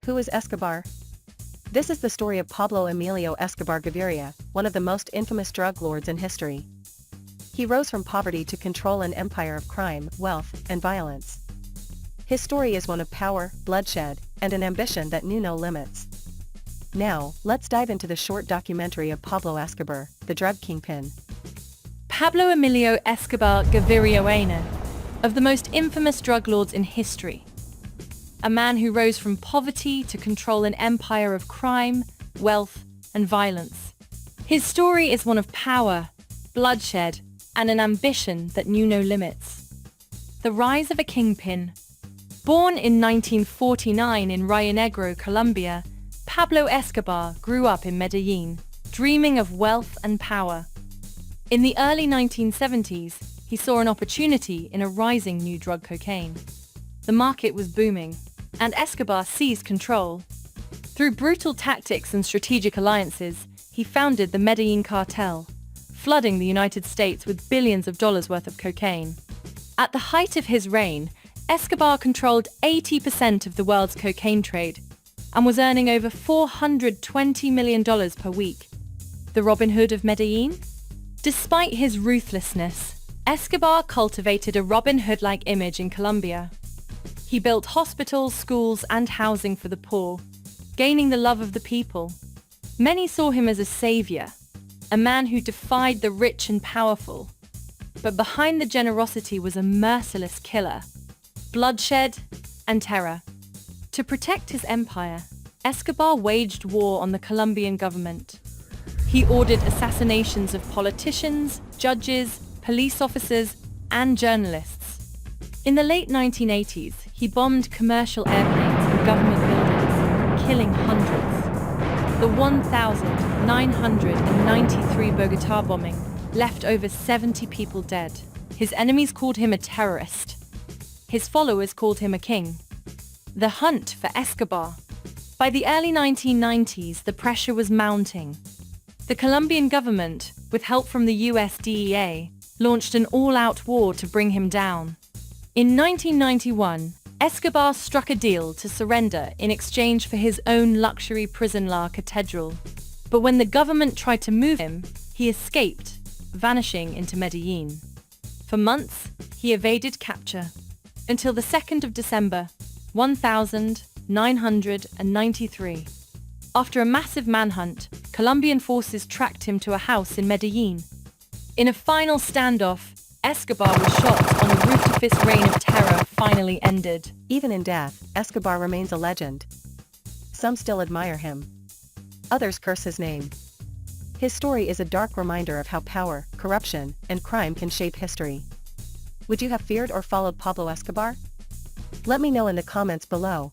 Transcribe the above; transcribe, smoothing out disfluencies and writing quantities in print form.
Who is Escobar? This is the story of Pablo Emilio Escobar Gaviria, one of the most infamous drug lords in history. He rose from poverty to control an empire of crime, wealth, and violence. His story is one of power, bloodshed, and an ambition that knew no limits. Now, let's dive into the short documentary of Pablo Escobar, the drug kingpin. Pablo Emilio Escobar Gaviria, of the most infamous drug lords in history. A man who rose from poverty to control an empire of crime, wealth, and violence. His story is one of power, bloodshed, and an ambition that knew no limits. The rise of a kingpin. Born in 1949 in Rio Negro, Colombia, Pablo Escobar grew up in Medellín, dreaming of wealth and power. In the early 1970s, he saw an opportunity in a rising new drug cocaine. The market was booming, and Escobar seized control. Through brutal tactics and strategic alliances, he founded the Medellín Cartel, flooding the United States with billions of dollars worth of cocaine. At the height of his reign, Escobar controlled 80% of the world's cocaine trade and was earning over $420 million per week. The Robin Hood of Medellín? Despite his ruthlessness, Escobar cultivated a Robin Hood-like image in Colombia. He built hospitals, schools, and housing for the poor, gaining the love of the people. Many saw him as a savior, a man who defied the rich and powerful. But behind the generosity was a merciless killer, bloodshed, and terror. To protect his empire, Escobar waged war on the Colombian government. He ordered assassinations of politicians, judges, police officers, and journalists. In the late 1980s, he bombed commercial airplanes and government buildings, killing hundreds. The 1,993 Bogotá bombing left over 70 people dead. His enemies called him a terrorist. His followers called him a king. The hunt for Escobar. By the early 1990s, the pressure was mounting. The Colombian government, with help from the US DEA, launched an all-out war to bring him down. In 1991, Escobar struck a deal to surrender in exchange for his own luxury prison La Cathedral. But when the government tried to move him, he escaped, vanishing into Medellín. For months, he evaded capture, until the 2nd of December, 1993. After a massive manhunt, Colombian forces tracked him to a house in Medellín. In a final standoff, Escobar was shot on a ruthless reign of terror finally ended. Even in death, Escobar remains a legend. Some still admire him. Others curse his name. His story is a dark reminder of how power, corruption, and crime can shape history. Would you have feared or followed Pablo Escobar? Let me know in the comments below.